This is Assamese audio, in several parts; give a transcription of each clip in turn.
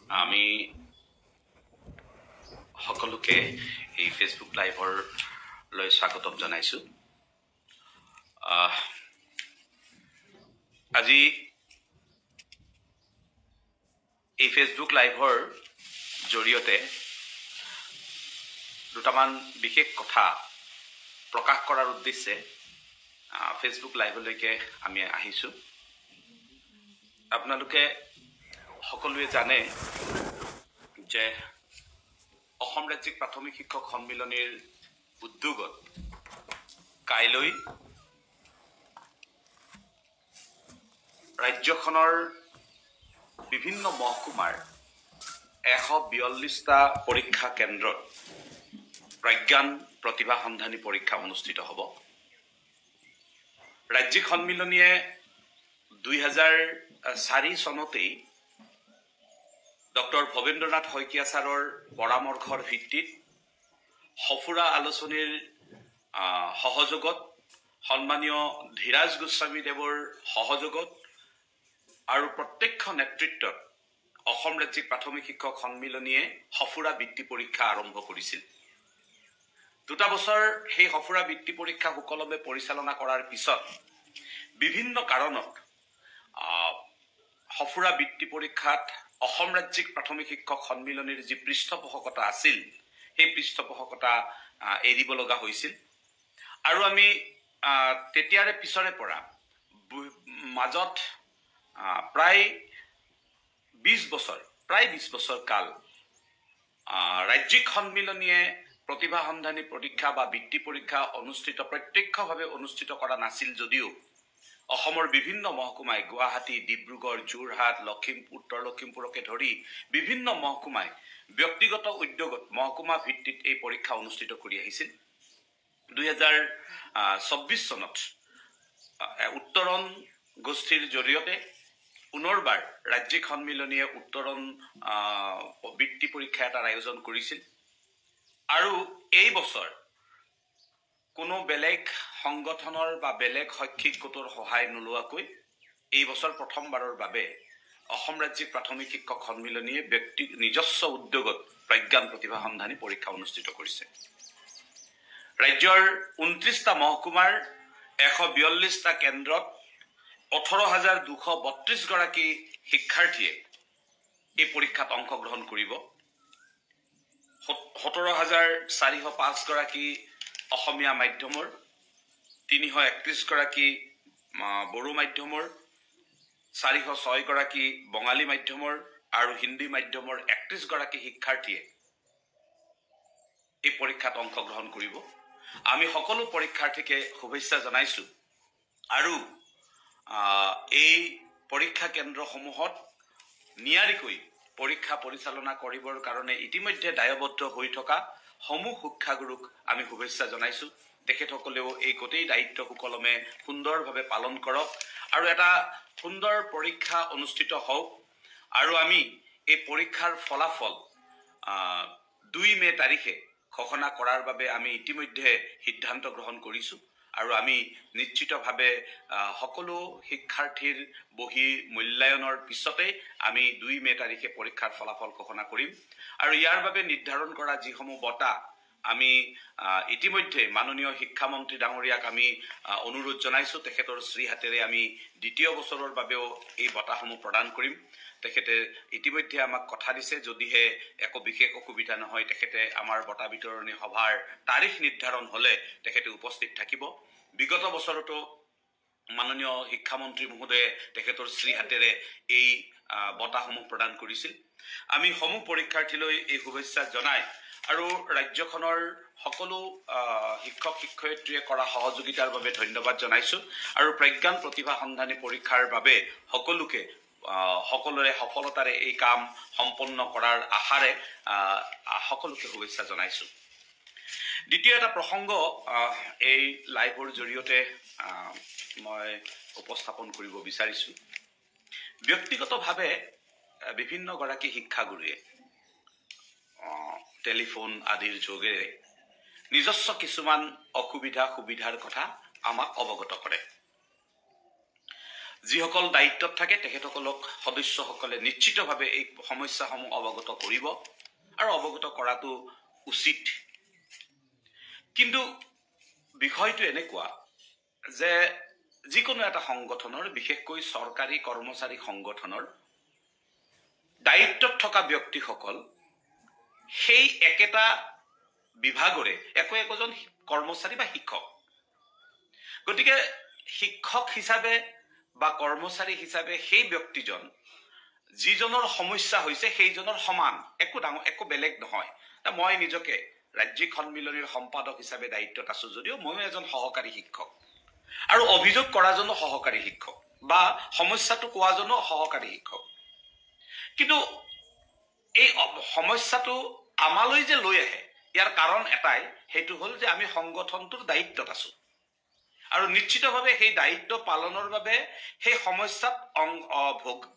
আমি সকলোকে এই ফেচবুক লাইভৰ লৈ স্বাগতম জনাইছো। আজি এই ফেচবুক লাইভৰ জৰিয়তে দুটামান বিশেষ কথা প্ৰকাশ কৰাৰ উদ্দেশ্যে ফেচবুক লাইভলৈকে আমি আহিছো। আপোনালোকে সকলোৱে জানে যে অসম ৰাজ্যিক প্ৰাথমিক শিক্ষক সন্মিলনীৰ উদ্যোগত কাইলৈ ৰাজ্যখনৰ বিভিন্ন মহকুমাৰ ১৪২টা পৰীক্ষা কেন্দ্ৰত প্ৰজ্ঞান প্ৰতিভা সন্ধানী পৰীক্ষা অনুষ্ঠিত হ'ব। ৰাজ্যিক সন্মিলনীয়ে ২০০৪ চনতেই ডক্টৰ ভৱেন্দ্ৰনাথ শইকীয়া ছাৰৰ পৰামৰ্শৰ ভিত্তিত সফুৰা আলোচনীৰ সহযোগত সন্মানীয় ধীৰাজ গোস্বামীদেৱৰ সহযোগত আৰু প্ৰত্যক্ষ নেতৃত্বত অসম ৰাজ্যিক প্ৰাথমিক শিক্ষক সন্মিলনীয়ে সফুৰা বৃত্তি পৰীক্ষা আৰম্ভ কৰিছিল। ২টা বছৰ সেই সফুৰা বৃত্তি পৰীক্ষা সুকলমে পৰিচালনা কৰাৰ পিছত বিভিন্ন কাৰণত সফুৰা বৃত্তি পৰীক্ষাত অসম ৰাজ্যিক প্ৰাথমিক শিক্ষক সন্মিলনীৰ যি পৃষ্ঠপোষকতা আছিল সেই পৃষ্ঠপোষকতা এৰিব লগা হৈছিল। আৰু আমি তেতিয়াৰে পিছৰে পৰা মাজত প্ৰায় ২০ বছৰ কাল ৰাজ্যিক সন্মিলনীয়ে প্ৰতিভা সন্ধানী পৰীক্ষা বা বৃত্তি পৰীক্ষা প্ৰত্যক্ষভাৱে অনুষ্ঠিত কৰা নাছিল যদিও অসমৰ বিভিন্ন মহকুমাই গুৱাহাটী, ডিব্ৰুগড়, যোৰহাট, লখিমপুৰ, উত্তৰ লখিমপুৰকে ধৰি বিভিন্ন মহকুমাই ব্যক্তিগত উদ্যোগত মহকুমা ভিত্তিত এই পৰীক্ষা অনুষ্ঠিত কৰি আহিছিল। ২০২৪ চনত উত্তৰণ গোষ্ঠীৰ জৰিয়তে পুনৰবাৰ ৰাজ্যিক সন্মিলনীয়ে উত্তৰণ বৃত্তি পৰীক্ষা এটাৰ আয়োজন কৰিছিল। আৰু এই বছৰ কোনো বেলেগ সংগঠনৰ বা বেলেগ শৈক্ষিক গোটৰ সহায় নোলোৱাকৈ এই বছৰ প্ৰথমবাৰৰ বাবে অসম ৰাজ্যিক প্ৰাথমিক শিক্ষক সন্মিলনীয়ে নিজস্ব উদ্যোগত প্ৰজ্ঞান প্ৰতিভা সন্ধানী পৰীক্ষা অনুষ্ঠিত কৰিছে। ৰাজ্যৰ ২৯টা মহকুমাৰ ১৪২টা কেন্দ্ৰত ১৮,২৩২ গৰাকী শিক্ষাৰ্থীয়ে এই পৰীক্ষাত অংশগ্ৰহণ কৰিব। ১৭,৪০৫ গৰাকী অসমীয়া মাধ্যমৰ, ৩৩১ গৰাকী বড়ো মাধ্যমৰ, ৪০৬ গৰাকী বঙালী মাধ্যমৰ আৰু হিন্দী মাধ্যমৰ ৩১ গৰাকী শিক্ষাৰ্থীয়ে এই পৰীক্ষাত অংশগ্ৰহণ কৰিব। আমি সকলো পৰীক্ষাৰ্থীকে শুভেচ্ছা জনাইছো। আৰু এই পৰীক্ষা কেন্দ্ৰসমূহত নিয়াৰিকৈ পৰীক্ষা পৰিচালনা কৰিবৰ কাৰণে ইতিমধ্যে দায়বদ্ধ হৈ থকা সমূহ শিক্ষাগুৰুক আমি শুভেচ্ছা জনাইছো। তেখেতসকলেও এই গোটেই দায়িত্ব সুকলমে সুন্দৰভাৱে পালন কৰক আৰু এটা সুন্দৰ পৰীক্ষা অনুষ্ঠিত হওক। আৰু আমি এই পৰীক্ষাৰ ফলাফল ২ মে তাৰিখে ঘোষণা কৰাৰ বাবে আমি ইতিমধ্যে সিদ্ধান্ত গ্ৰহণ কৰিছো। আৰু আমি নিশ্চিতভাৱে সকলো শিক্ষাৰ্থীৰ বহি মূল্যায়নৰ পিছতে আমি ২ মে তাৰিখে পৰীক্ষাৰ ফলাফল ঘোষণা কৰিম। আৰু ইয়াৰ বাবে নিৰ্ধাৰণ কৰা যিসমূহ বঁটা আমি ইতিমধ্যে মাননীয় শিক্ষামন্ত্ৰী ডাঙৰীয়াক আমি অনুৰোধ জনাইছো। তেখেতৰ শ্ৰী হাতেৰে আমি দ্বিতীয় বছৰৰ বাবেও এই বঁটাসমূহ প্ৰদান কৰিম। তেখেতে ইতিমধ্যে আমাক কথা দিছে, যদিহে একো বিশেষ অসুবিধা নহয় তেখেতে আমাৰ বঁটা বিতৰণী সভাৰ তাৰিখ নিৰ্ধাৰণ হ'লে তেখেতে উপস্থিত থাকিব। বিগত বছৰতো মাননীয় শিক্ষামন্ত্ৰী মহোদয়ে তেখেতৰ শ্ৰী হাতেৰে এই বঁটাসমূহ প্ৰদান কৰিছিল। আমি সমূহ পৰীক্ষাৰ্থীলৈ এই শুভেচ্ছা জনাই আৰু ৰাজ্যখনৰ সকলো শিক্ষক শিক্ষয়িত্ৰীয়ে কৰা সহযোগিতাৰ বাবে ধন্যবাদ জনাইছো। আৰু প্ৰজ্ঞান প্ৰতিভা সন্ধানী পৰীক্ষাৰ বাবে সকলোৰে সফলতাৰে এই কাম সম্পন্ন কৰাৰ আশাৰে সকলোকে শুভেচ্ছা জনাইছো। দ্বিতীয় এটা প্ৰসংগ এই লাইভৰ জৰিয়তে মই উপস্থাপন কৰিব বিচাৰিছো। ব্যক্তিগতভাৱে বিভিন্ন গৰাকী শিক্ষাগুৰুৱে টেলিফোন আদিৰ যোগেৰে নিজস্ব কিছুমান অসুবিধা সুবিধাৰ কথা আমাক অৱগত কৰে। যিসকল দায়িত্বত থাকে তেখেতসকলক সদস্যসকলে নিশ্চিতভাৱে এই সমস্যাসমূহ অৱগত কৰিব আৰু অৱগত কৰাটো উচিত। কিন্তু বিষয়টো এনেকুৱা যে যিকোনো এটা সংগঠনৰ, বিশেষকৈ চৰকাৰী কৰ্মচাৰী সংগঠনৰ দায়িত্বত থকা ব্যক্তিসকল সেই একেটা বিভাগৰে একোজন কৰ্মচাৰী বা শিক্ষক। গতিকে শিক্ষক হিচাপে বা কৰ্মচাৰী হিচাপে সেই ব্যক্তিজন যিজনৰ সমস্যা হৈছে সেইজনৰ সমান, একো বেলেগ নহয়। মই নিজকে ৰাজ্যিক সন্মিলনীৰ সম্পাদক হিচাপে দায়িত্বত আছো যদিও ময়ো এজন সহকাৰী শিক্ষক আৰু অভিযোগ কৰাজনো সহকাৰী শিক্ষক বা সমস্যাটো কোৱাজনো সহকাৰী শিক্ষক। কিন্তু এই সমস্যাটো আমালৈ যে লৈ আহে ইয়াৰ কাৰণ এটাই, সেইটো হ'ল যে আমি সংগঠনটোৰ দায়িত্বত আছো আৰু নিশ্চিতভাৱে সেই দায়িত্ব পালনৰ বাবে সেই সমস্যাত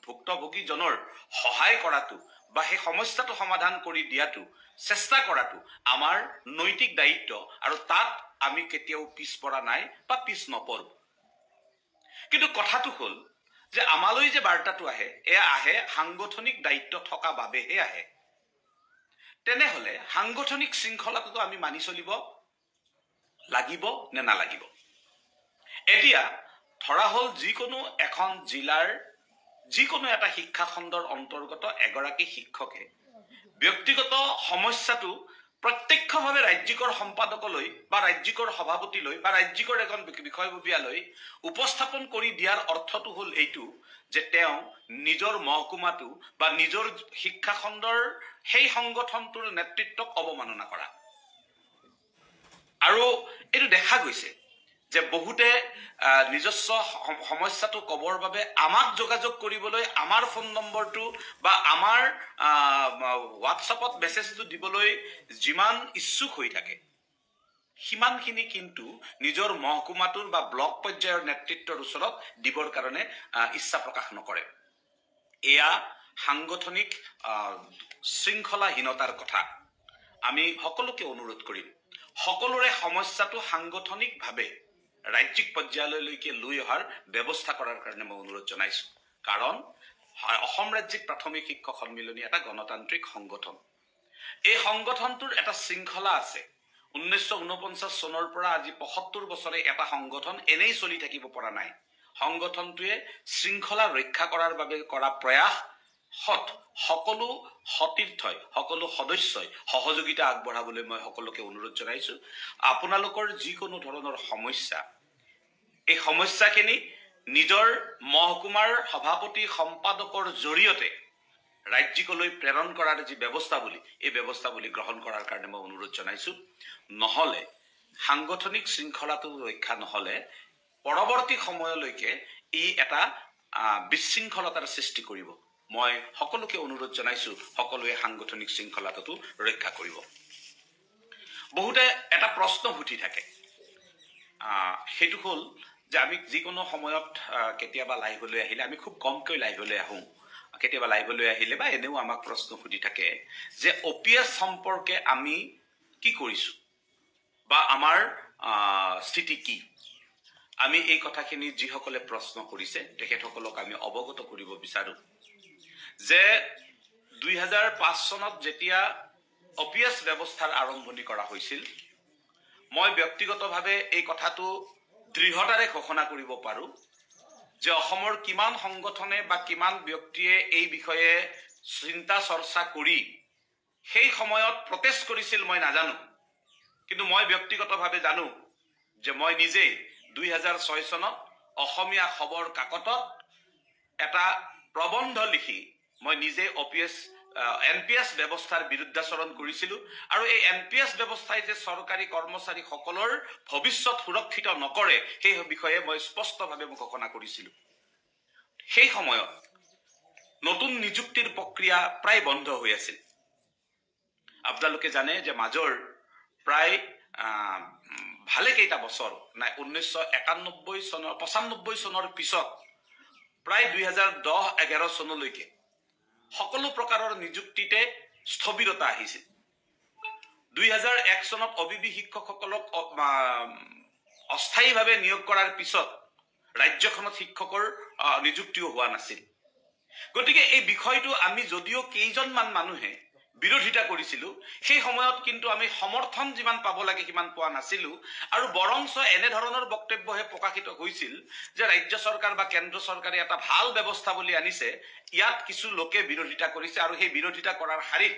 ভুক্তভোগীজনৰ সহায় কৰাটো বা সেই সমস্যাটো সমাধান কৰি দিয়াটো চেষ্টা কৰাটো আমাৰ নৈতিক দায়িত্ব আৰু তাত আমি কেতিয়াও পিছপৰা নাই বা পিছ নপৰো। কিন্তু কথাটো হ'ল যে আমালৈ যে বাৰ্তাটো আহে, এয়া আহে সাংগঠনিক দায়িত্ব থকা বাবেহে আহে। তেনেহলে সাংগঠনিক শৃংখলাটোতো আমি মানি চলিব লাগিব নে নালাগিব? এতিয়া ধৰা হ'ল যিকোনো এখন জিলাৰ যিকোনো এটা শিক্ষা খণ্ডৰ অন্তৰ্গত এগৰাকী শিক্ষকে ব্যক্তিগত সমস্যাটো প্ৰত্যক্ষভাৱে ৰাজ্যিকৰ সম্পাদকলৈ বা ৰাজ্যিকৰ সভাপতিলৈ বা ৰাজ্যিকৰ এজন বিষয়ববীয়ালৈ উপস্থাপন কৰি দিয়াৰ অৰ্থটো হ'ল এইটো যে তেওঁ নিজৰ মহকুমাটো বা নিজৰ শিক্ষা খণ্ডৰ সেই সংগঠনটোৰ নেতৃত্বক অৱমাননা কৰা। আৰু এইটো দেখা গৈছে যে বহুতে নিজস্ব সমস্যাটো ক'বৰ বাবে আমাক যোগাযোগ কৰিবলৈ আমাৰ ফোন নম্বৰটো বা আমাৰ হোৱাটছআপত মেছেজটো দিবলৈ যিমান ইচ্ছুক হৈ থাকে সিমানখিনি কিন্তু নিজৰ মহকুমাটোৰ বা ব্লক পৰ্যায়ৰ নেতৃত্বৰ ওচৰত দিবৰ কাৰণে ইচ্ছা প্ৰকাশ নকৰে। এয়া সাংগঠনিক শৃংখলাহীনতাৰ কথা। আমি সকলোকে অনুৰোধ কৰিম, সকলোৰে সমস্যাটো সাংগঠনিকভাৱে ৰাজ্যিক পৰ্যায়লৈকে লৈ অহাৰ ব্যৱস্থা কৰাৰ কাৰণে মই অনুৰোধ জনাইছো। কাৰণ অসম ৰাজ্যিক প্ৰাথমিক শিক্ষক সন্মিলনী এটা গণতান্ত্ৰিক সংগঠন। এই সংগঠনটোৰ এটা শৃংখলা আছে। 1949 চনৰ পৰা আজি 75 বছৰে এটা সংগঠন এনেই চলি থাকিব পৰা নাই। সংগঠনটোৱে শৃংখলা ৰক্ষা কৰাৰ বাবে কৰা প্ৰয়াস সকলো সতীৰ্থই, সকলো সদস্যই সহযোগিতা আগবঢ়াবলৈ মই সকলোকে অনুৰোধ জনাইছো। আপোনালোকৰ যিকোনো ধৰণৰ সমস্যা, এই সমস্যাখিনি নিজৰ মহকুমাৰ সভাপতি সম্পাদকৰ জৰিয়তে ৰাজ্যিকলৈ প্ৰেৰণ কৰাৰ যি ব্যৱস্থাৱলী, এই ব্যৱস্থাৱলী গ্ৰহণ কৰাৰ কাৰণে মই অনুৰোধ জনাইছো। নহলে সাংগঠনিক শৃংখলাটো ৰক্ষা নহলে পৰৱৰ্তী সময়লৈকে ই এটা বিশৃংখলতাৰ সৃষ্টি কৰিব। মই সকলোকে অনুৰোধ জনাইছো সকলোৱে সাংগঠনিক শৃংখলাটো ৰক্ষা কৰিব। বহুতে এটা প্ৰশ্ন সুধি থাকে, সেইটো হ'ল যে আমি যিকোনো সময়ত কেতিয়াবা লাইভলৈ আহিলে, আমি খুব কমকৈ লাইভলৈ আহোঁ, কেতিয়াবা লাইভলৈ আহিলে বা এনেও আমাক প্ৰশ্ন সুধি থাকে যে OPS সম্পৰ্কে আমি কি কৰিছো বা আমাৰ স্থিতি কি। আমি এই কথাখিনি যিসকলে প্ৰশ্ন কৰিছে তেখেতসকলক আমি অৱগত কৰিব বিচাৰো যে 2005 চনত যেতিয়া OPS ব্যৱস্থাৰ আৰম্ভণি কৰা হৈছিল, মই ব্যক্তিগতভাৱে এই কথাটো দৃঢ়তাৰে ঘোষণা কৰিব পাৰো যে অসমৰ কিমান সংগঠনে বা কিমান ব্যক্তিয়ে এই বিষয়ে চিন্তা চৰ্চা কৰি সেই সময়ত প্ৰটেষ্ট কৰিছিল মই নাজানো। কিন্তু মই ব্যক্তিগতভাৱে জানো যে মই নিজেই 2006 চনত অসমীয়া খবৰ কাকতত এটা প্ৰবন্ধ লিখি মই নিজে NPS ব্যৱস্থাৰ বিৰুদ্ধাচৰণ কৰিছিলো। আৰু এই NPS ব্যৱস্থাই যে চৰকাৰী কৰ্মচাৰীসকলৰ ভৱিষ্যত সুৰক্ষিত নকৰে সেই বিষয়ে মই স্পষ্টভাৱে ঘোষণা কৰিছিলো। সেই সময়ত নতুন নিযুক্তিৰ প্ৰক্ৰিয়া প্ৰায় বন্ধ হৈ আছিল। আপোনালোকে জানে যে মাজৰ প্ৰায় ভালে কেইটা বছৰ নাই 1995 চনৰ পিছত প্ৰায় 2010-11 চনলৈকে সকলো প্ৰকাৰৰ নিযুক্তিতে স্থবিৰতা আহিছিল। 2001 চনত অবিবি শিক্ষকসকলক অস্থায়ীভাৱে নিয়োগ কৰাৰ পিছত ৰাজ্যখনত শিক্ষকৰ নিযুক্তিও হোৱা নাছিল। গতিকে এই বিষয়টো আমি যদিও কেইজনমান মানুহে বিৰোধিতা কৰিছিলোঁ, সেই সময়ত কিন্তু আমি সমৰ্থন যিমান পাব লাগে সিমান পোৱা নাছিলোঁ। আৰু বৰঞ্চ এনেধৰণৰ বক্তব্যহে প্ৰকাশিত হৈছিল যে ৰাজ্য চৰকাৰ বা কেন্দ্ৰ চৰকাৰে এটা ভাল ব্যৱস্থা বুলি আনিছে, ইয়াত কিছু লোকে বিৰোধিতা কৰিছে আৰু সেই বিৰোধিতা কৰাৰ শাৰীত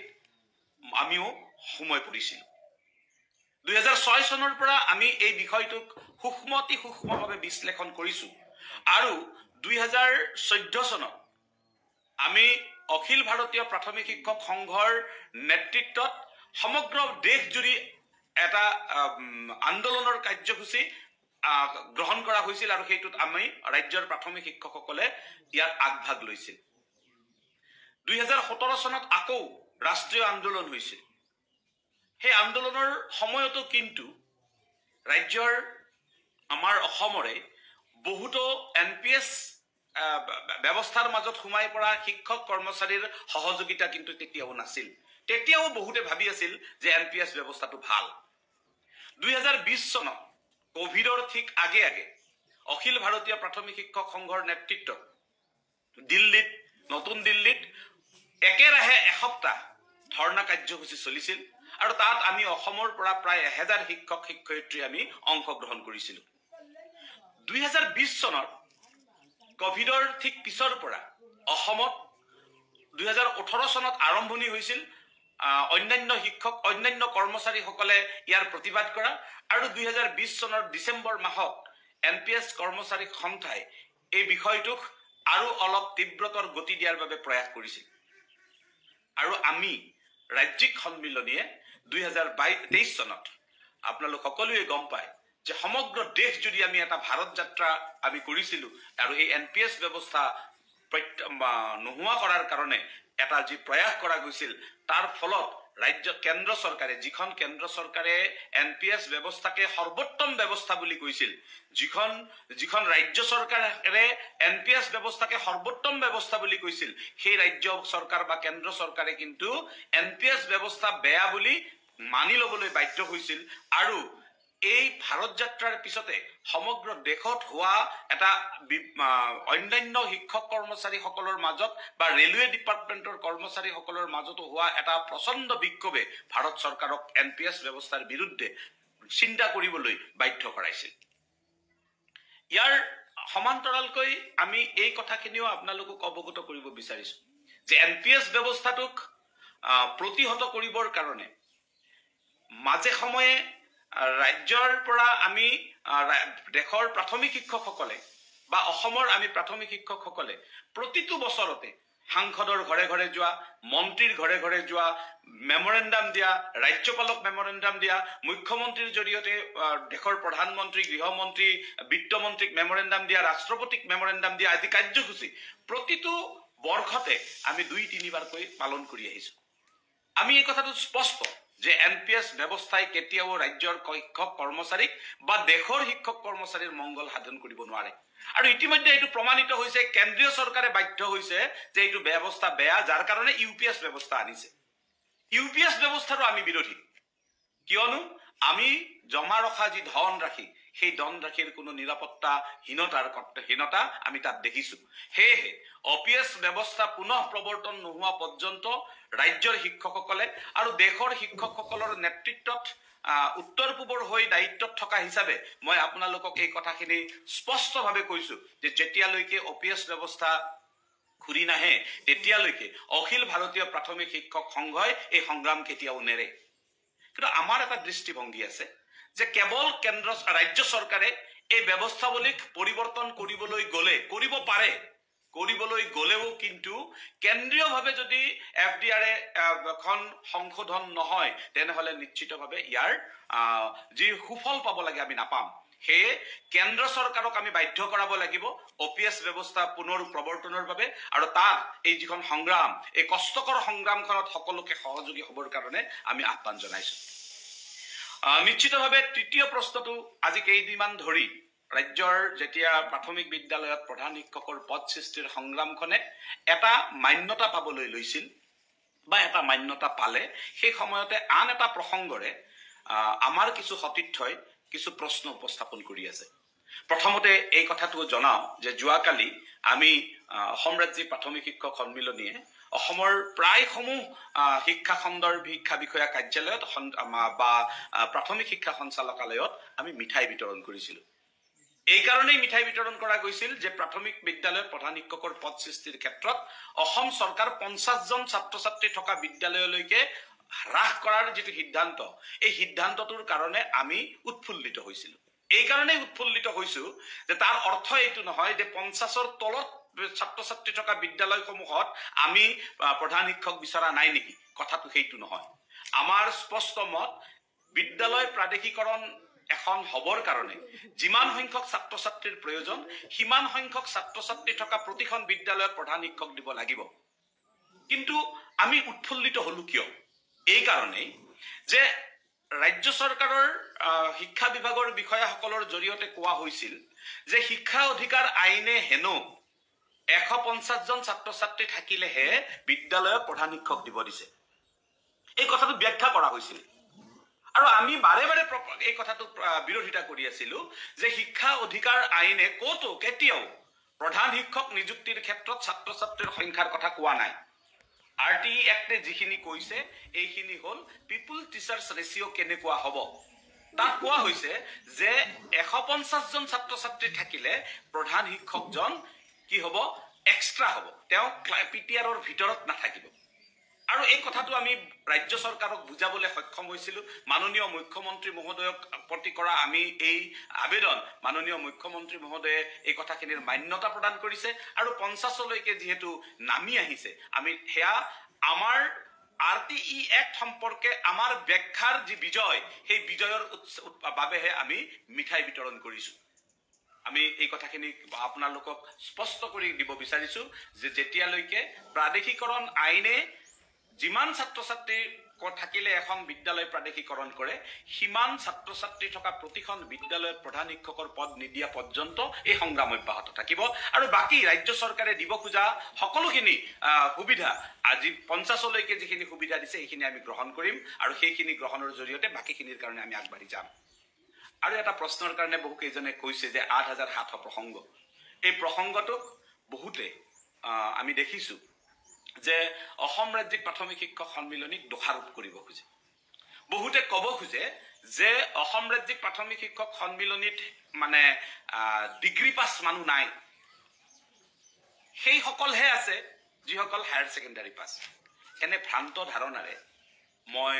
আমিও সোমাই পৰিছিলোঁ। 2006 চনৰ পৰা আমি এই বিষয়টোক অতি সূক্ষ্মভাৱে বিশ্লেষণ কৰিছোঁ আৰু 2014 চনত আমি অখিল ভাৰতীয় প্ৰাথমিক শিক্ষক সংঘৰ নেতৃত্বত সমগ্ৰ দেশজুৰি এটা আন্দোলনৰ কাৰ্যসূচী গ্ৰহণ কৰা হৈছিল আৰু সেইটোত আমি ৰাজ্যৰ প্ৰাথমিক শিক্ষকসকলে ইয়াত আগভাগ লৈছিল। 2017 চনত আকৌ ৰাষ্ট্ৰীয় আন্দোলন হৈছিল। সেই আন্দোলনৰ সময়তো কিন্তু ৰাজ্যৰ আমাৰ অসমৰে বহুতো NPS ব্যৱস্থাৰ মাজত সোমাই পৰা শিক্ষক কৰ্মচাৰীৰ সহযোগিতা কিন্তু তেতিয়াও নাছিল। তেতিয়াও বহুতে ভাবি আছিল যে NPS ব্যৱস্থাটো ভাল। 2020 চনত কোভিডৰ ঠিক আগে আগে অখিল ভাৰতীয় প্ৰাথমিক শিক্ষক সংঘৰ নেতৃত্বত নতুন দিল্লীত একেৰাহে এসপ্তাহ ধৰ্ণা কাৰ্যসূচী চলিছিল আৰু তাত আমি অসমৰ পৰা প্ৰায় 1000 শিক্ষক শিক্ষয়িত্ৰী আমি অংশগ্ৰহণ কৰিছিলোঁ। 2020 চনত কোভিডৰ ঠিক পিছৰ পৰা অসমত 2018 চনত আৰম্ভণি হৈছিল অন্যান্য কৰ্মচাৰীসকলে ইয়াৰ প্ৰতিবাদ কৰা আৰু 2020 চনৰ ডিচেম্বৰ মাহত NPS কৰ্মচাৰী সন্থাই এই বিষয়টোক আৰু অলপ তীব্ৰতৰ গতি দিয়াৰ বাবে প্ৰয়াস কৰিছিল। আৰু আমি ৰাজ্যিক সন্মিলনীয়ে 2023 চনত আপোনালোক সকলোৱে গম পায় যে সমগ্ৰ দেশ যদি আমি এটা ভাৰত যাত্ৰা আমি কৰিছিলোঁ আৰু এই NPS ব্যৱস্থা নোহোৱা কৰাৰ কাৰণে এটা যি প্ৰয়াস কৰা গৈছিল, তাৰ ফলত কেন্দ্ৰ চৰকাৰে, যিখন কেন্দ্ৰ চৰকাৰে NPS ব্যৱস্থাকে সৰ্বোত্তম ব্যৱস্থা বুলি কৈছিল, যিখন ৰাজ্য চৰকাৰে NPS ব্যৱস্থাকে সৰ্বোত্তম ব্যৱস্থা বুলি কৈছিল, সেই ৰাজ্য চৰকাৰ বা কেন্দ্ৰ চৰকাৰে কিন্তু NPS ব্যৱস্থা বেয়া বুলি মানি ল'বলৈ বাধ্য হৈছিল। আৰু এই ভাৰত যাত্ৰাৰ পিছতে সমগ্ৰ দেশত হোৱা এটা অন্যান্য শিক্ষক কৰ্মচাৰীসকলৰ মাজত বা ৰেলৱে ডিপাৰ্টমেণ্টৰ কৰ্মচাৰীসকলৰ মাজতো হোৱা এটা প্ৰচণ্ড বিক্ষোভে ভাৰত চৰকাৰক NPS ব্যৱস্থাৰ বিৰুদ্ধে চিন্তা কৰিবলৈ বাধ্য কৰাইছিল। ইয়াৰ সমান্তৰালকৈ আমি এই কথাখিনিও আপোনালোকক অৱগত কৰিব বিচাৰিছোঁ যে NPS ব্যৱস্থাটোক প্ৰতিহত কৰিবৰ কাৰণে মাজে সময়ে ৰাজ্যৰ পৰা আমি দেশৰ প্ৰাথমিক শিক্ষকসকলে বা অসমৰ আমি প্ৰাথমিক শিক্ষকসকলে প্ৰতিটো বছৰতে সাংসদৰ ঘৰে ঘৰে যোৱা, মন্ত্ৰীৰ ঘৰে ঘৰে যোৱা, মেমৰেণ্ডাম দিয়া, ৰাজ্যপালক মেমৰেণ্ডাম দিয়া, মুখ্যমন্ত্ৰীৰ জৰিয়তে দেশৰ প্ৰধানমন্ত্ৰী, গৃহমন্ত্ৰী, বিত্তমন্ত্ৰীক মেমৰেণ্ডাম দিয়া, ৰাষ্ট্ৰপতিক মেমৰেণ্ডাম দিয়া আদি কাৰ্যসূচী প্ৰতিটো বৰ্ষতে আমি 2-3 বাৰকৈ পালন কৰি আহিছোঁ। আমি এই কথাটো স্পষ্ট যে NPS ব্যৱস্থাই কেতিয়াও ৰাজ্যৰ শিক্ষক কৰ্মচাৰীক বা দেশৰ শিক্ষক কৰ্মচাৰীৰ মংগল সাধন কৰিব নোৱাৰে। আৰু ইতিমধ্যে এইটো প্ৰমাণিত হৈছে, কেন্দ্ৰীয় চৰকাৰে বাধ্য হৈছে যে এইটো ব্যৱস্থা বেয়া, যাৰ কাৰণে UPS ব্যৱস্থা আনিছে। UPS ব্যৱস্থাৰো আমি বিৰোধী, কিয়নো আমি জমা ৰখা যি ধনৰাশি, সেই ধনৰাশিৰ কোনো নিৰাপত্তাহীনতা আমি তাত দেখিছোঁ। সেয়েহে OPS ব্যৱস্থা পুনঃ প্ৰৱৰ্তন নোহোৱা পৰ্যন্ত ৰাজ্যৰ শিক্ষকসকলে আৰু দেশৰ শিক্ষকসকলৰ নেতৃত্বত উত্তৰ পূবৰ হৈ দায়িত্বত থকা হিচাপে মই আপোনালোকক এই কথাখিনি স্পষ্টভাৱে কৈছোঁ যে যেতিয়ালৈকে OPS ব্যৱস্থা ঘূৰি নাহে তেতিয়ালৈকে অখিল ভাৰতীয় প্ৰাথমিক শিক্ষক সংঘই এই সংগ্ৰাম কেতিয়াও নেৰে। কিন্তু আমাৰ এটা দৃষ্টিভংগী আছে যে কেৱল ৰাজ্য চৰকাৰে এই ব্যৱস্থাৱলীক পৰিৱৰ্তন কৰিবলৈ গ'লেও কিন্তু কেন্দ্ৰীয়ভাৱে যদি FDR এখন সংশোধন নহয় তেনেহ'লে নিশ্চিতভাৱে ইয়াৰ যি সুফল পাব লাগে আমি নাপাম। সেয়ে কেন্দ্ৰ চৰকাৰক আমি বাধ্য কৰাব লাগিব OPS ব্যৱস্থা পুনৰ প্ৰৱৰ্তনৰ বাবে, আৰু তাত এই যিখন সংগ্ৰাম, এই কষ্টকৰ সংগ্ৰামখনত সকলোকে সহযোগী হ'বৰ কাৰণে আমি আহ্বান জনাইছোঁ। নিশ্চিতভাৱে তৃতীয় প্ৰশ্নটো আজি কেইদিনমান ধৰি ৰাজ্যৰ যেতিয়া প্ৰাথমিক বিদ্যালয়ত প্ৰধান শিক্ষকৰ পদ সৃষ্টিৰ সংগ্ৰামখনে এটা মান্যতা পাবলৈ লৈছিল বা এটা মান্যতা পালে, সেই সময়তে আন এটা প্ৰসংগৰে আমাৰ কিছু সতীৰ্থই কিছু প্ৰশ্ন উপস্থাপন কৰি আছে। প্ৰথমতে এই কথাটো জনাওঁ যে যোৱাকালি আমি অসম ৰাজ্যিক প্ৰাথমিক শিক্ষক সন্মিলনীয়ে অসমৰ প্ৰায়সমূহ শিক্ষা খণ্ডৰ শিক্ষা বিষয়া কাৰ্যালয়ত বা প্ৰাথমিক শিক্ষা সঞ্চালকালয়ত আমি মিঠাই বিতৰণ কৰিছিলোঁ। এই কাৰণেই মিঠাই বিতৰণ কৰা গৈছিল যে প্ৰাথমিক বিদ্যালয়ত প্ৰধান শিক্ষকৰ পদ সৃষ্টিৰ ক্ষেত্ৰত অসম চৰকাৰ 50জন ছাত্ৰ ছাত্ৰী থকা বিদ্যালয়লৈকে হ্ৰাস কৰাৰ যিটো সিদ্ধান্ত, এই সিদ্ধান্তটোৰ কাৰণে আমি উৎফুল্লিত হৈছিলোঁ। এই কাৰণেই উৎফুল্লিত হৈছোঁ যে তাৰ অৰ্থ এইটো নহয় যে 50ৰ তলত ছাত্ৰ ছাত্ৰী থকা বিদ্যালয়সমূহত আমি প্ৰধান শিক্ষক বিচৰা নাই নেকি, কথাটো সেইটো নহয়। আমাৰ স্পষ্ট মত, বিদ্যালয় প্ৰাদেশিকৰণ এখন হবৰ কাৰণে যিমান সংখ্যক ছাত্ৰ ছাত্ৰীৰ প্ৰয়োজন সিমান সংখ্যক ছাত্ৰ ছাত্ৰী থকা প্ৰতিখন বিদ্যালয়ত প্ৰধান শিক্ষক দিব লাগিব। কিন্তু আমি উৎফুল্লিত হলো কিয়? এই কাৰণেই যে ৰাজ্য চৰকাৰৰ শিক্ষা বিভাগৰ বিষয়াসকলৰ জৰিয়তে কোৱা হৈছিল যে শিক্ষা অধিকাৰ আইনে হেনো 150জন ছাত্ৰ ছাত্ৰী থাকিলেহে বিদ্যালয়ত প্ৰধান শিক্ষক দিব দিছে। এই কথাটো ব্যাখ্যা কৰা হৈছিল আৰু আমি বাৰে বাৰে এই কথাটো বিৰোধিতা কৰি আছিলো যে শিক্ষা অধিকাৰ আইনে ক'তো কেতিয়াও প্ৰধান শিক্ষক নিযুক্তিৰ ক্ষেত্ৰত ছাত্ৰ ছাত্ৰীৰ সংখ্যাৰ কথা কোৱা নাই। RTE এক্টে যিখিনি কৈছে এইখিনি হ'ল পিপুল টিচাৰ্ছ ৰেচিঅ' কেনেকুৱা হ'ব। তাত কোৱা হৈছে যে 150জন ছাত্ৰ ছাত্ৰী থাকিলে প্ৰধান শিক্ষকজন কি হ'ব, এক্সট্ৰা হ'ব, তেওঁ PTR-ৰ ভিতৰত নাথাকিব। আৰু এই কথাটো আমি ৰাজ্য চৰকাৰক বুজাবলৈ সক্ষম হৈছিলোঁ। মাননীয় মুখ্যমন্ত্ৰী মহোদয়ক প্ৰতি কৰা আমি এই আবেদন, মাননীয় মুখ্যমন্ত্ৰী মহোদয়ে এই কথাখিনিৰ মান্যতা প্ৰদান কৰিছে আৰু 50লৈকে যিহেতু নামি আহিছে, আমি সেয়া আমাৰ RTE এক্ট সম্পৰ্কে আমাৰ ব্যাখ্যাৰ যি বিজয়, সেই বিজয়ৰ বাবেহে আমি মিঠাই বিতৰণ কৰিছোঁ। আমি এই কথাখিনি আপোনালোকক স্পষ্ট কৰি দিব বিচাৰিছোঁ যে যেতিয়ালৈকে প্ৰাদেশিকৰণ আইনে যিমান ছাত্ৰ ছাত্ৰী থাকিলে এখন বিদ্যালয় প্ৰাদেশিকৰণ কৰে সিমান ছাত্ৰ ছাত্ৰী থকা প্ৰতিখন বিদ্যালয়ত প্ৰধান শিক্ষকৰ পদ নিদিয়া পৰ্যন্ত এই সংগ্ৰাম অব্যাহত থাকিব। আৰু বাকী ৰাজ্য চৰকাৰে দিব খোজা সকলোখিনি সুবিধা, আজি 50লৈকে যিখিনি সুবিধা দিছে সেইখিনি আমি গ্ৰহণ কৰিম আৰু সেইখিনি গ্ৰহণৰ জৰিয়তে বাকীখিনিৰ কাৰণে আমি আগবাঢ়ি যাম। আৰু এটা প্ৰশ্নৰ কাৰণে বহুকেইজনে কৈছে যে 8700 প্ৰসংগ, এই প্ৰসংগটোক বহুতে আমি দেখিছোঁ যে অসম ৰাজ্যিক প্ৰাথমিক শিক্ষক সন্মিলনীক দোষাৰোপ কৰিব খোজে। বহুতে ক'ব খোজে যে অসম ৰাজ্যিক প্ৰাথমিক শিক্ষক সন্মিলনীত মানে ডিগ্ৰী পাছ মানুহ নাই, সেইসকলহে আছে যিসকল হায়াৰ ছেকেণ্ডাৰী পাছ। এনে ভ্ৰান্ত ধাৰণাৰে মই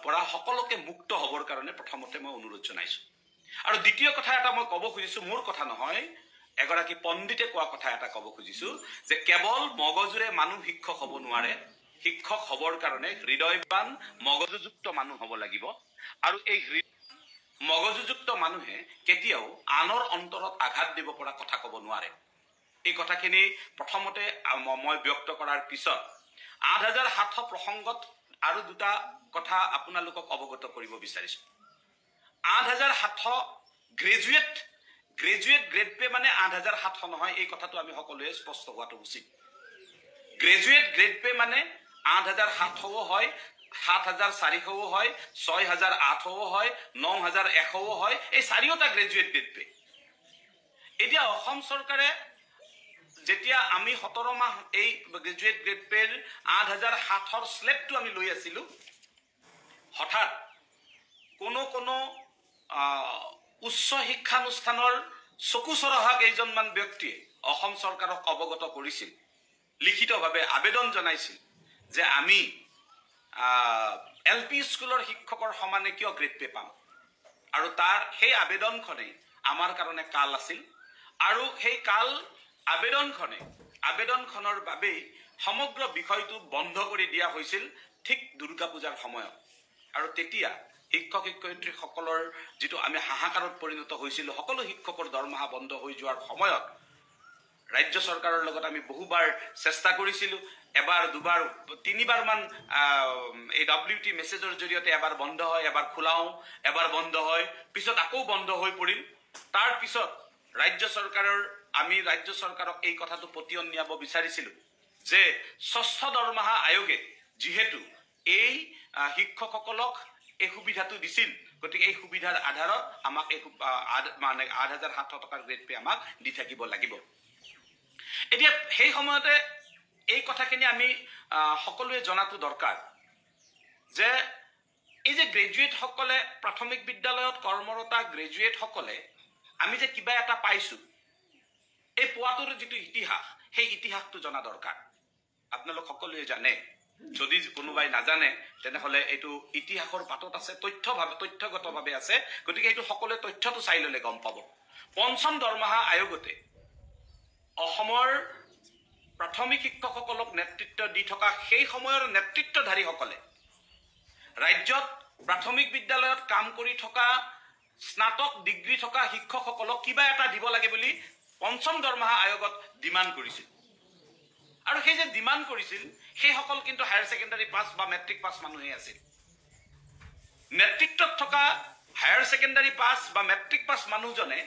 পৰা সকলোকে মুক্ত হ'বৰ কাৰণে প্ৰথমতে মই অনুৰোধ জনাইছোঁ। আৰু দ্বিতীয় কথা এটা মই ক'ব খুজিছোঁ, মোৰ কথা নহয়, এগৰাকী পণ্ডিতে কোৱা কথা এটা ক'ব খুজিছোঁ যে কেৱল মগজুৰে মানুহ শিক্ষক হ'ব নোৱাৰে, শিক্ষক হ'বৰ কাৰণে হৃদয়বান মগজুযুক্ত মানুহ হ'ব লাগিব। আৰু এই মগজুযুক্ত মানুহে কেতিয়াও আনৰ অন্তৰত আঘাত দিব পৰা কথা ক'ব নোৱাৰে। এই কথাখিনি প্ৰথমতে মই ব্যক্ত কৰাৰ পিছত 8700 প্ৰসংগত আৰু দুটা কথা আপোনালোকক অৱগত কৰিব বিচাৰিছোঁ। 8700 গ্ৰেজুৱেট গ্ৰেড পে মানে 8700 নহয়, এই কথাটো আমি সকলোৱে স্পষ্ট হোৱাটো উচিত। গ্ৰেজুৱেট গ্ৰেড পে মানে 8700ও হয়, 7400ও হয়, 6800ও হয়, 9100ও হয়, এই চাৰিওটা গ্ৰেজুৱেট গ্ৰেড পে। এতিয়া অসম চৰকাৰে যেতিয়া আমি 17 মাহ এই গ্ৰেজুৱেট গ্ৰেড পেৰ 8700ৰ স্লেবটো আমি লৈ আছিলোঁ, হঠাৎ কোনো উচ্চ শিক্ষানুষ্ঠানৰ চকু চৰহা কেইজনমান ব্যক্তিয়ে অসম চৰকাৰক অৱগত কৰিছিল, লিখিতভাৱে আবেদন জনাইছিল যে আমি LP স্কুলৰ শিক্ষকৰ সমানে কিয় গ্ৰেড পে পাম। আৰু তাৰ সেই আবেদনখনে আমাৰ কাৰণে কাল আছিল আৰু সেই আবেদনখনৰ বাবেই সমগ্ৰ বিষয়টো বন্ধ কৰি দিয়া হৈছিল ঠিক দুৰ্গা পূজাৰ সময়ত। আৰু তেতিয়া শিক্ষক শিক্ষয়িত্ৰীসকলৰ যিটো আমি হাহাকাৰত পৰিণত হৈছিলোঁ, সকলো শিক্ষকৰ দৰমহা বন্ধ হৈ যোৱাৰ সময়ত ৰাজ্য চৰকাৰৰ লগত আমি বহুবাৰ চেষ্টা কৰিছিলোঁ, এবাৰ দুবাৰ তিনিবাৰমান এই WT মেছেজৰ জৰিয়তে এবাৰ বন্ধ হয়, এবাৰ খোলাওঁ, এবাৰ বন্ধ হয়, পিছত আকৌ বন্ধ হৈ পৰিল। তাৰ পিছত আমি ৰাজ্য চৰকাৰক এই কথাটো পতিয়ন নিয়াব বিচাৰিছিলোঁ যে ষষ্ঠ দৰমহা আয়োগে যিহেতু এই শিক্ষকসকলক এই সুবিধাটো দিছিল, গতিকে এই সুবিধাৰ আধাৰত আমাক এই মানে ৮৭০০ টকাৰ গ্ৰেড পে আমাক দি থাকিব লাগিব। এতিয়া সেই সময়তে এই কথাখিনি আমি সকলোৱে জনাটো দৰকাৰ যে এই যে গ্ৰেজুৱেটসকলে প্ৰাথমিক বিদ্যালয়ত কৰ্মৰতা গ্ৰেজুৱেটসকলে আমি যে কিবা এটা পাইছোঁ, এই পোৱাটোৰ যিটো ইতিহাস, সেই ইতিহাসটো জনা দৰকাৰ। আপোনালোক সকলোৱে জানে, যদি কোনোবাই নাজানে তেনেহ'লে এইটো ইতিহাসৰ পাতত আছে, তথ্যগতভাৱে আছে। গতিকে এইটো সকলোৱে তথ্যটো চাই ল'লে গম পাব। পঞ্চম দৰমহা আয়োগতে অসমৰ প্ৰাথমিক শিক্ষকসকলক নেতৃত্ব দি থকা সেই সময়ৰ নেতৃত্বধাৰীসকলে ৰাজ্যত প্ৰাথমিক বিদ্যালয়ত কাম কৰি থকা স্নাতক ডিগ্ৰী থকা শিক্ষকসকলক কিবা এটা দিব লাগে বুলি পঞ্চম দৰমহা আয়োগত ডিমাণ্ড কৰিছিল। আৰু সেই যে ডিমাণ্ড কৰিছিল সেইসকল কিন্তু হায়াৰ ছেকেণ্ডাৰী পাছ বা মেট্ৰিক পাছ মানুহে আছিল। নেতৃত্বত থকা হায়াৰ ছেকেণ্ডাৰী পাছ বা মেট্ৰিক পাছ মানুহজনে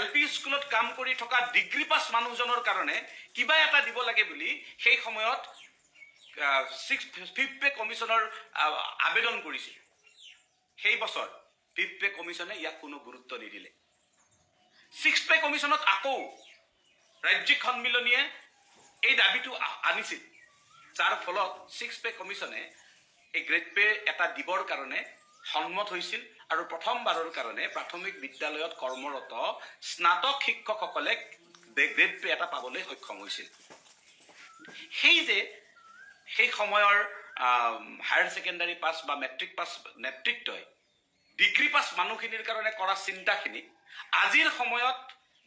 LP স্কুলত কাম কৰি থকা ডিগ্ৰী পাছ মানুহজনৰ কাৰণে কিবা এটা দিব লাগে বুলি সেই সময়ত 5th পে কমিশ্যনৰ আবেদন কৰিছিল। সেই বছৰ 5th পে কমিশ্যনে ইয়াক কোনো গুৰুত্ব নিদিলে। 6th পে কমিশ্যনত আকৌ ৰাজ্যিক সন্মিলনীয়ে এই দাবীটো আনিছিল, যাৰ ফলত 6th পে কমিশ্যনে এই গ্ৰেড পে এটা দিবৰ কাৰণে সন্মত হৈছিল আৰু প্ৰথমবাৰৰ কাৰণে প্ৰাথমিক বিদ্যালয়ত কৰ্মৰত স্নাতক শিক্ষকসকলে গ্ৰেড পে এটা পাবলৈ সক্ষম হৈছিল। সেই সময়ৰ হায়াৰ ছেকেণ্ডাৰী পাছ বা মেট্ৰিক পাছ নেতৃত্বই ডিগ্ৰী পাছ মানুহখিনিৰ কাৰণে কৰা চিন্তাখিনি আজিৰ সময়ত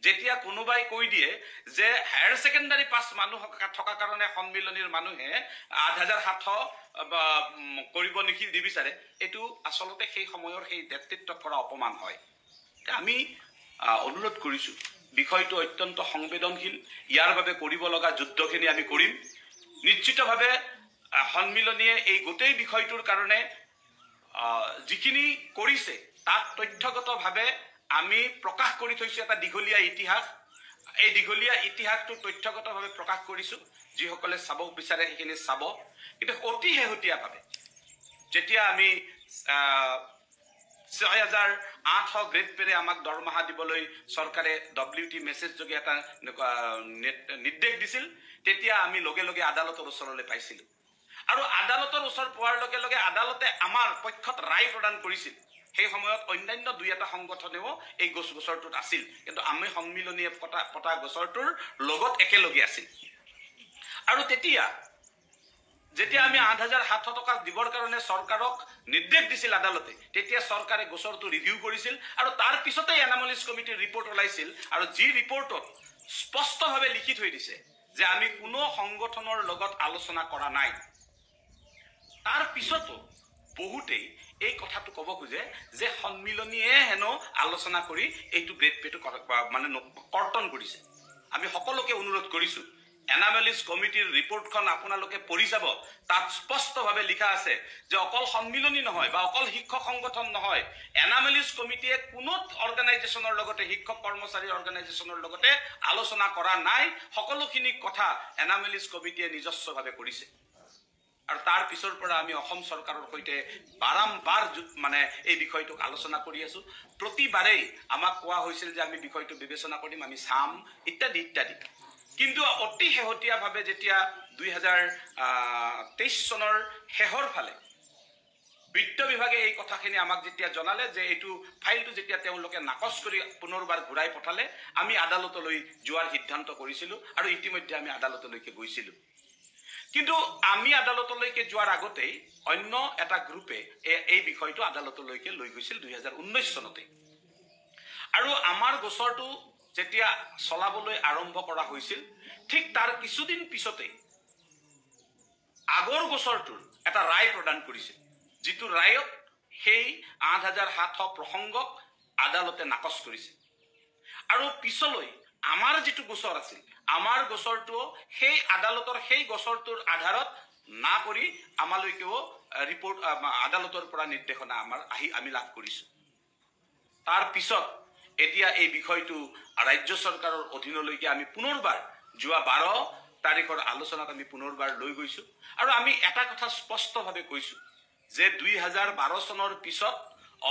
যেতিয়া কোনোবাই কৈ দিয়ে যে হায়াৰ ছেকেণ্ডাৰী পাছ মানুহ থকা কাৰণে সন্মিলনীৰ মানুহে ৮৭০০ কৰিব নিবিচাৰে, এইটো আচলতে সেই সময়ৰ সেই নেতৃত্বত কৰা অপমান হয়। আমি অনুৰোধ কৰিছোঁ, বিষয়টো অত্যন্ত সংবেদনশীল, ইয়াৰ বাবে কৰিব লগা যুদ্ধখিনি আমি কৰিম। নিশ্চিতভাৱে সন্মিলনীয়ে এই গোটেই বিষয়টোৰ কাৰণে যিখিনি কৰিছে তাক তথ্যগতভাৱে আমি প্ৰকাশ কৰি থৈছোঁ এটা দীঘলীয়া ইতিহাস। এই দীঘলীয়া ইতিহাসটো তথ্যগতভাৱে প্ৰকাশ কৰিছোঁ। যিসকলে চাব বিচাৰে সেইখিনি চাব। কিন্তু অতি শেহতীয়াভাৱে যেতিয়া আমি ৬,৮০০ গ্ৰেড পেৰে আমাক দৰমহা দিবলৈ চৰকাৰে WT মেছেজ যোগে এটা নিৰ্দেশ দিছিল, তেতিয়া আমি লগে লগে আদালতৰ ওচৰলৈ পাইছিলোঁ। আৰু আদালতৰ ওচৰ পোৱাৰ লগে লগে আদালতে আমাৰ পক্ষত ৰায় প্ৰদান কৰিছিল। সেই সময়ত অন্যান্য ২-এটা সংগঠনেও এই গোচৰটোত আছিল, কিন্তু আমি সন্মিলনীয়ে পতা গোচৰটোৰ লগত একেলগে আছিল। আৰু যেতিয়া আমি ৮৭০০ টকা দিবৰ কাৰণে চৰকাৰক নিৰ্দেশ দিছিল আদালতে, তেতিয়া চৰকাৰে গোচৰটো ৰিভিউ কৰিছিল আৰু তাৰ পিছতেই এনামলিজ কমিটিৰ ৰিপৰ্ট ওলাইছিল। আৰু যি ৰিপৰ্টত স্পষ্টভাৱে লিখি থৈ দিছে যে আমি কোনো সংগঠনৰ লগত আলোচনা কৰা নাই। তাৰ পিছতো বহুতেই এই কথাটো ক'ব খোজে যে সন্মিলনীয়ে হেনো আলোচনা কৰি এইটো গ্ৰেড পেটো মানে কৰ্তন কৰিছে। আমি সকলোকে অনুৰোধ কৰিছোঁ, এনামেলিজ কমিটিৰ ৰিপৰ্টখন আপোনালোকে পঢ়ি চাব। তাত স্পষ্টভাৱে লিখা আছে যে অকল সন্মিলনী নহয় বা অকল শিক্ষক সংগঠন নহয়, এনামেলিজ কমিটিয়ে কোনো অৰ্গেনাইজেশ্যনৰ লগতে শিক্ষক কৰ্মচাৰী অৰ্গেনাইজেশ্যনৰ লগতে আলোচনা কৰা নাই। সকলোখিনি কথা এনামেলিজ কমিটিয়ে নিজস্বভাৱে কৰিছে। আৰু তাৰ পিছৰ পৰা আমি অসম চৰকাৰৰ সৈতে বাৰম্বাৰ মানে এই বিষয়টোক আলোচনা কৰি আছোঁ। প্ৰতিবাৰেই আমাক কোৱা হৈছিল যে আমি বিষয়টো বিবেচনা কৰিম, আমি চাম ইত্যাদি ইত্যাদি। কিন্তু অতি শেহতীয়াভাৱে যেতিয়া ২০২৩ চনৰ শেষৰ ফালে বিত্ত বিভাগে এই কথাখিনি আমাক যেতিয়া জনালে যে এইটো ফাইলটো যেতিয়া তেওঁলোকে নাকচ কৰি পুনৰবাৰ ঘূৰাই পঠালে, আমি আদালতলৈ যোৱাৰ সিদ্ধান্ত কৰিছিলোঁ আৰু ইতিমধ্যে আমি আদালতলৈকে গৈছিলোঁ। কিন্তু আমি আদালতলৈকে যোৱাৰ আগতেই অন্য এটা গ্ৰুপে এই বিষয়টো আদালতলৈকে লৈ গৈছিল ২০১৯ চনতে। আৰু আমাৰ গোচৰটো যেতিয়া চলাবলৈ আৰম্ভ কৰা হৈছিল, ঠিক তাৰ কিছুদিন পিছতে আগৰ গোচৰটোৰ এটা ৰায় প্ৰদান কৰিছিল, যিটো ৰায়ত সেই ৮৭০০ প্ৰসংগক আদালতে নাকচ কৰিছে। আৰু পিছলৈ আমাৰ যিটো গোচৰ আছিল, আমাৰ গোচৰটো সেই আদালতৰ সেই গোচৰটোৰ আধাৰত না কৰি আমালৈকেও ৰিপৰ্ট আদালতৰ পৰা নিৰ্দেশনা আমি লাভ কৰিছোঁ। তাৰ পিছত এতিয়া এই বিষয়টো ৰাজ্য চৰকাৰৰ অধীনলৈকে আমি পুনৰবাৰ যোৱা ১২ তাৰিখৰ আলোচনাত আমি পুনৰবাৰ লৈ গৈছোঁ। আৰু আমি এটা কথা স্পষ্টভাৱে কৈছোঁ যে ২০১২ চনৰ পিছত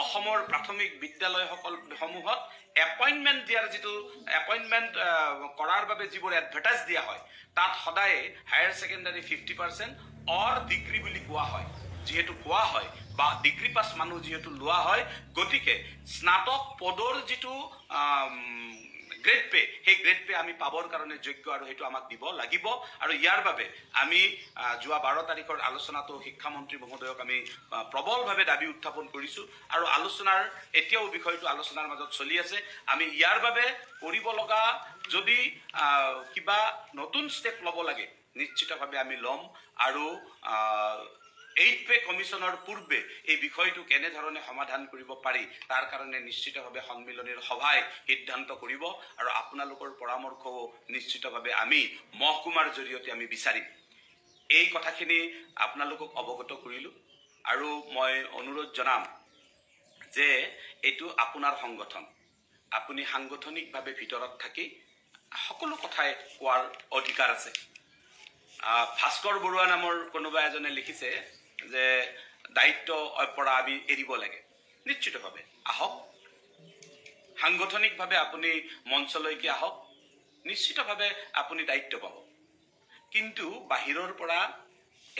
অসমৰ প্ৰাথমিক বিদ্যালয়সমূহত এপইণ্টমেণ্ট দিয়াৰ যিটো এপইণ্টমেণ্ট কৰাৰ বাবে যিবোৰ এডভাৰটাইজ দিয়া হয় তাত সদায় হায়াৰ ছেকেণ্ডাৰী 50% অৰ ডিগ্ৰী বুলি কোৱা হয়। যিহেতু কোৱা হয় বা ডিগ্ৰী পাছ মানুহ যিহেতু লোৱা হয়, গতিকে স্নাতক পদৰ যিটো গ্ৰেড পে, সেই গ্ৰেড পে আমি পাবৰ কাৰণে যোগ্য আৰু সেইটো আমাক দিব লাগিব। আৰু ইয়াৰ বাবে আমি যোৱা 12 তাৰিখৰ আলোচনাটো শিক্ষামন্ত্ৰী মহোদয়ক আমি প্ৰবলভাৱে দাবী উত্থাপন কৰিছোঁ আৰু আলোচনাৰ এতিয়াও বিষয়টো আলোচনাৰ মাজত চলি আছে। আমি ইয়াৰ বাবে কৰিব লগা যদি কিবা নতুন ষ্টেপ ল'ব লাগে নিশ্চিতভাৱে আমি ল'ম আৰু 8 পে কমিশ্যনৰ পূৰ্বে এই বিষয়টো কেনেধৰণে সমাধান কৰিব পাৰি তাৰ কাৰণে নিশ্চিতভাৱে সন্মিলনীৰ সভাই সিদ্ধান্ত কৰিব আৰু আপোনালোকৰ পৰামৰ্শও নিশ্চিতভাৱে আমি মহকুমাৰ জৰিয়তে আমি বিচাৰিম। এই কথাখিনি আপোনালোকক অৱগত কৰিলোঁ আৰু মই অনুৰোধ জনাম যে এইটো আপোনাৰ সংগঠন, আপুনি সাংগঠনিকভাৱে ভিতৰত থাকি সকলো কথাই কোৱাৰ অধিকাৰ আছে। ভাস্কৰ বৰুৱা নামৰ কোনোবা এজনে লিখিছে যে দায়িত্বৰ পৰা আমি এৰিব লাগে। নিশ্চিতভাৱে আহক, সাংগঠনিকভাৱে আপুনি মঞ্চলৈকে আহক, নিশ্চিতভাৱে আপুনি দায়িত্ব পাব। কিন্তু বাহিৰৰ পৰা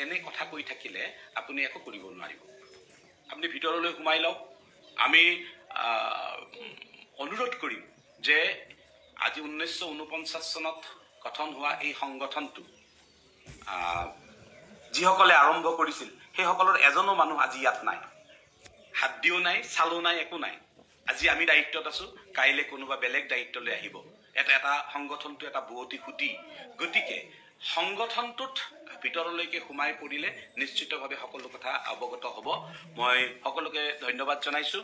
এনে কথা কৈ থাকিলে আপুনি একো কৰিব নোৱাৰিব। আপুনি ভিতৰলৈ সোমাই লওক। আমি অনুৰোধ কৰিম যে আজি 1949 চনত গঠন হোৱা এই সংগঠনটো যিসকলে আৰম্ভ কৰিছিল সেইসকলৰ এজনো মানুহ আজি ইয়াত নাই, হাদ্দিও নাই, চালো নাই, একো নাই। আজি আমি দায়িত্বত আছোঁ, কাইলৈ কোনোবা বেলেগ দায়িত্বলৈ আহিব। এটা সংগঠনটো এটা বুৱতী সুঁতি। গতিকে সংগঠনটোত ভিতৰলৈকে সোমাই পৰিলে নিশ্চিতভাৱে সকলো কথা অৱগত হ'ব। মই সকলোকে ধন্যবাদ জনাইছোঁ।